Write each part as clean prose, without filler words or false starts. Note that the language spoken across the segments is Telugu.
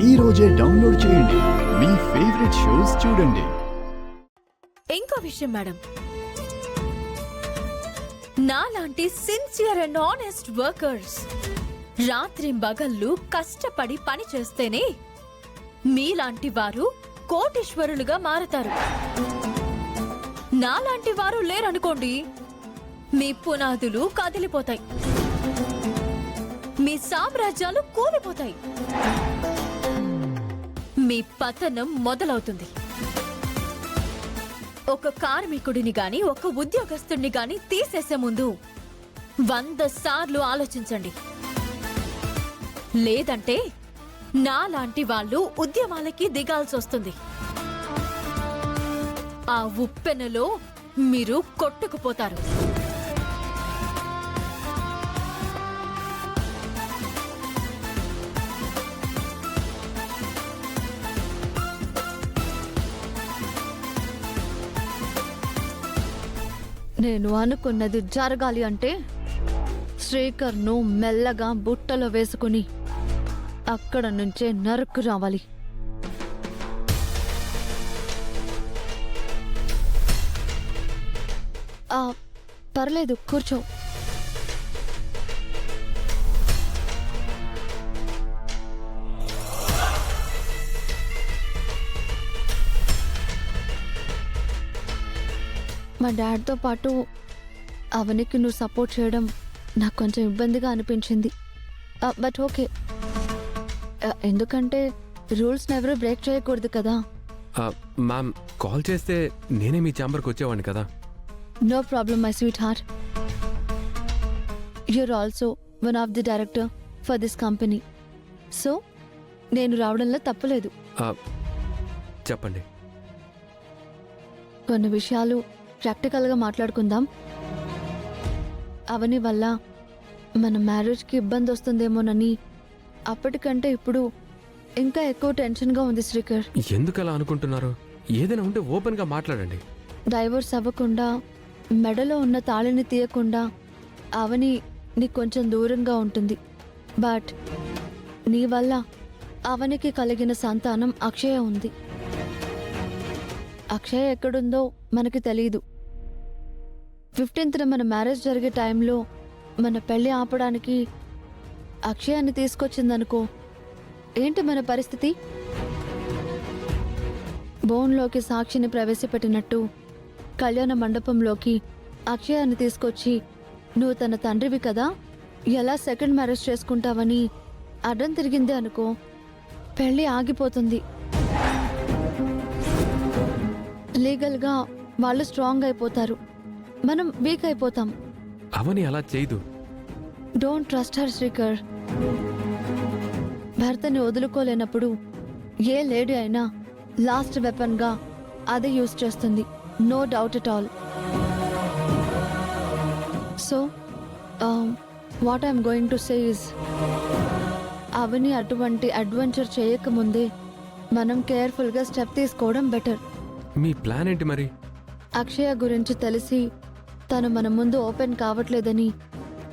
ఈ రోజే డౌన్లోడ్ చేయండి. మీ ఫేవరెట్ షోస్ చూడండి. ఇంకో విషయం మేడం, నాలాంటి సిన్సియర్ అండ్ ఆనెస్ట్ వర్కర్స్ రాత్రింబగళ్ళు కష్టపడి పని చేస్తేనే మీలాంటి వారు కోటీశ్వరులుగా మారతారు. నాలాంటి వారు లేరనుకోండి, మీ పునాదులు కదిలిపోతాయి, మీ సామ్రాజ్యాలు కూలిపోతాయి, మీ పతనం మొదలవుతుంది. ఒక కార్మికుడిని గాని ఒక ఉద్యోగస్తుడిని గాని తీసేసే ముందు 100 సార్లు ఆలోచించండి. లేదంటే నాలాంటి వాళ్ళు ఉద్యమాలకి దిగాల్సి వస్తుంది. ఆ ఉప్పెనలో మీరు కొట్టుకుపోతారు. నేను అనుకున్నది జరగాలి అంటే శ్రీకర్ను మెల్లగా బుట్టలో వేసుకుని అక్కడ నుంచే నరుక్కు రావాలి. పర్లేదు, కూర్చో. మా డాడ్తో పాటు అవనికి నువ్వు సపోర్ట్ చేయడం నాకు కొంచెం ఇబ్బందిగా అనిపించింది. బట్ ఓకే, ఎందుకంటే రూల్స్ని ఎవరూ బ్రేక్ చేయకూడదు కదా. మ్యామ్, కాల్ చేస్తే నేనే మీ ఛాంబర్కి వచ్చేవాడిని కదా. No problem my sweetheart. You're also one of the director for this company, so నేను రావడంలో తప్పులేదు. చెప్పండి. కొన్ని విషయాలు ప్రాక్టికల్గా మాట్లాడుకుందాం. అవని వల్ల మన మ్యారేజ్కి ఇబ్బంది వస్తుందేమోనని అప్పటికంటే ఇప్పుడు ఇంకా ఎక్కువ టెన్షన్గా ఉంది శ్రీకర్. ఎందుకు అలా అనుకుంటున్నారు? ఏదైనా ఉంటే ఓపెన్గా మాట్లాడండి. డైవర్స్ అవ్వకుండా, మెడలో ఉన్న తాళిని తీయకుండా అవని నీకు కొంచెం దూరంగా ఉంటుంది. బట్ నీ వల్ల అవనికి కలిగిన సంతానం అక్షయ ఉంది. అక్షయ ఎక్కడుందో మనకి తెలీదు. 15th మన మ్యారేజ్ జరిగే టైంలో మన పెళ్లి ఆపడానికి అక్షయాన్ని తీసుకొచ్చిందనుకో, ఏంటి మన పరిస్థితి? బోన్లోకి సాక్షిని ప్రవేశపెట్టినట్టు కళ్యాణ మండపంలోకి అక్షయాన్ని తీసుకొచ్చి, నువ్వు తన తండ్రివి కదా, ఎలా సెకండ్ మ్యారేజ్ చేసుకుంటావని అడ్డం తిరిగిందే అనుకో, పెళ్లి ఆగిపోతుంది. లీగల్గా వాళ్ళు స్ట్రాంగ్ అయిపోతారు, మనం వీక్ అయిపోతాం. అవని అలా చేయదు. Don't trust her Srikar. భర్తని వదులుకోలేనప్పుడు ఏ లేడీ అయినా లాస్ట్ వెపన్గా అదే యూజ్ చేస్తుంది, no doubt at all. So what I'm going to say is, Avani అటువంటి అడ్వెంచర్ చేయకముందే మనం కేర్ఫుల్గా స్టెప్ తీసుకోవడం బెటర్. మీ ప్లాన్ ఏంటి మరి? అక్షయ గురించి తెలిసి తను మన ముందు ఓపెన్ కావట్లేదని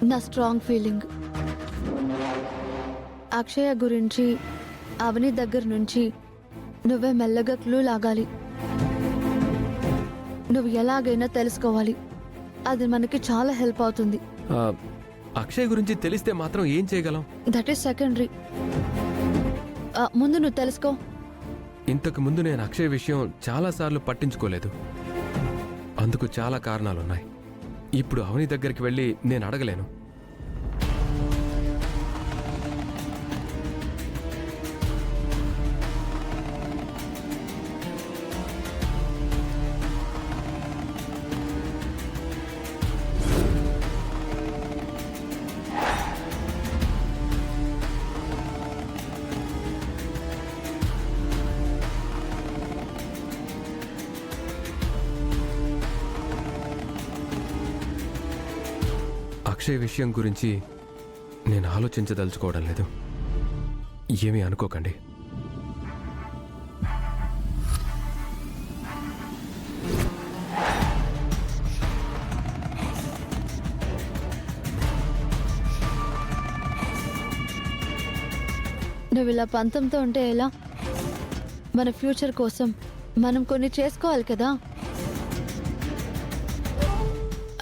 నా స్ట్రాంగ్ ఫీలింగ్. అక్షయ గురించి అవని దగ్గర నుంచి నువ్వే మెల్లగా క్లూ లాగాలి. నువ్వు ఎలాగైనా తెలుసుకోవాలి, అది మనకి చాలా హెల్ప్ అవుతుంది. అక్షయ్ గురించి తెలిస్తే మాత్రం ఏం చేయగలం? That is secondary. ముందు నువ్వు తెలుసుకో. ఇంతకు ముందు నేను అక్షయ్ విషయం చాలాసార్లు పట్టించుకోలేదు. అందుకు చాలా కారణాలున్నాయి. ఇప్పుడు అవని దగ్గరికి వెళ్ళి నేను అడగలేను. అక్షయ్ విషయం గురించి నేను ఆలోచించదలుచుకోవడం లేదు. ఏమీ అనుకోకండి. నువ్వు ఇలా పంతంతో ఉంటే ఎలా? మన ఫ్యూచర్ కోసం మనం కొన్ని చేసుకోవాలి కదా.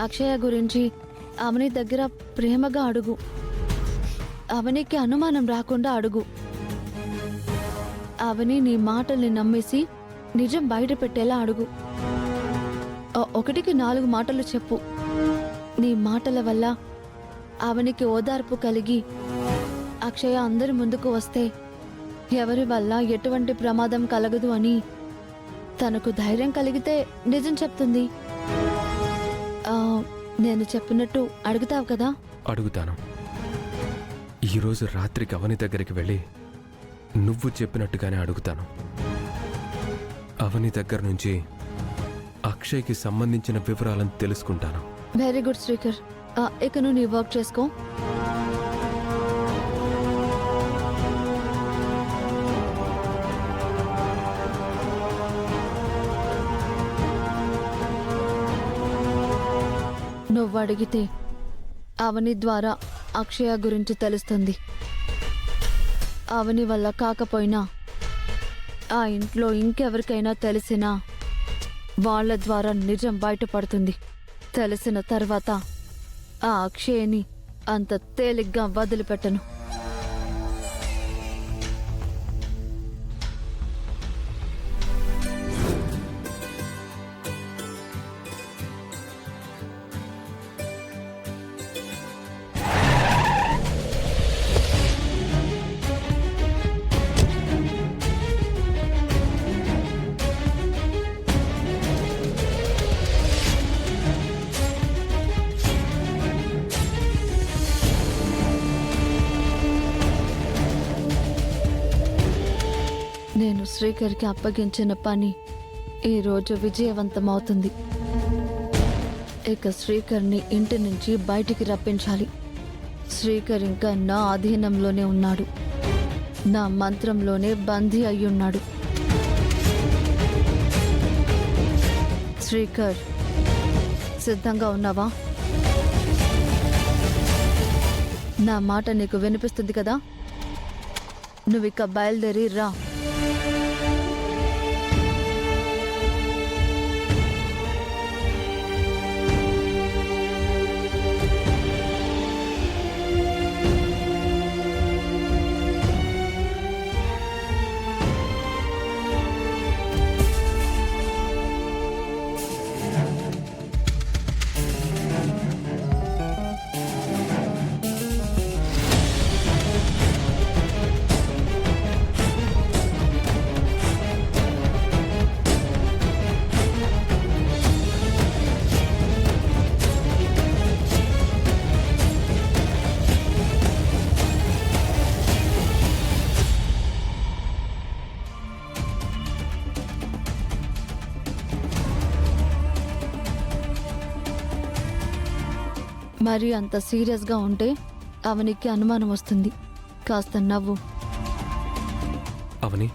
అక్షయ గురించి అవని దగ్గర ప్రేమగా అడుగు. అవనికి అనుమానం రాకుండా అడుగు. అవని నీ మాటల్ని నమ్మేసి నిజం బయట పెట్టేలా అడుగు. 1కి 4 మాటలు చెప్పు. నీ మాటల వల్ల అవనికి ఓదార్పు కలిగి అక్షయ అందరి ముందుకు వస్తే ఎవరి వల్ల ఎటువంటి ప్రమాదం కలగదు అని తనకు ధైర్యం కలిగితే నిజం చెప్తుంది. నేను చెప్పినట్టు అడుగుతావు కదా? అడుగుతాను. ఈరోజు రాత్రికి అవని దగ్గరికి వెళ్ళి నువ్వు చెప్పినట్టుగానే అడుగుతాను. అవని దగ్గర నుంచి అక్షయ్కి సంబంధించిన వివరాలను తెలుసుకుంటాను. Very good Srikar. ఇక నువ్వు నీ వర్క్ చేసుకో. నువ్వు అడిగితే అవని ద్వారా అక్షయ గురించి తెలుస్తుంది. అవని వల్ల కాకపోయినా ఆ ఇంట్లో ఇంకెవరికైనా తెలిసినా వాళ్ళ ద్వారా నిజం బయటపడుతుంది. తెలిసిన తర్వాత ఆ అక్షయని అంత తేలిగ్గా వదిలిపెట్టను. నేను శ్రీకర్కి అప్పగించిన పని ఈరోజు విజయవంతమవుతుంది. ఇక శ్రీకర్ని ఇంటి నుంచి బయటికి రప్పించాలి. శ్రీకర్ ఇంకా నా అధీనంలోనే ఉన్నాడు. నా మంత్రంలోనే బందీ అయ్యున్నాడు. శ్రీకర్, సిద్ధంగా ఉన్నావా? నా మాట నీకు వినిపిస్తుంది కదా? నువ్విక బయలుదేరి రా. మరి అంత సీరియస్గా ఉంటే అవనికి అనుమానం వస్తుంది. కాస్త నవ్వు. అవని,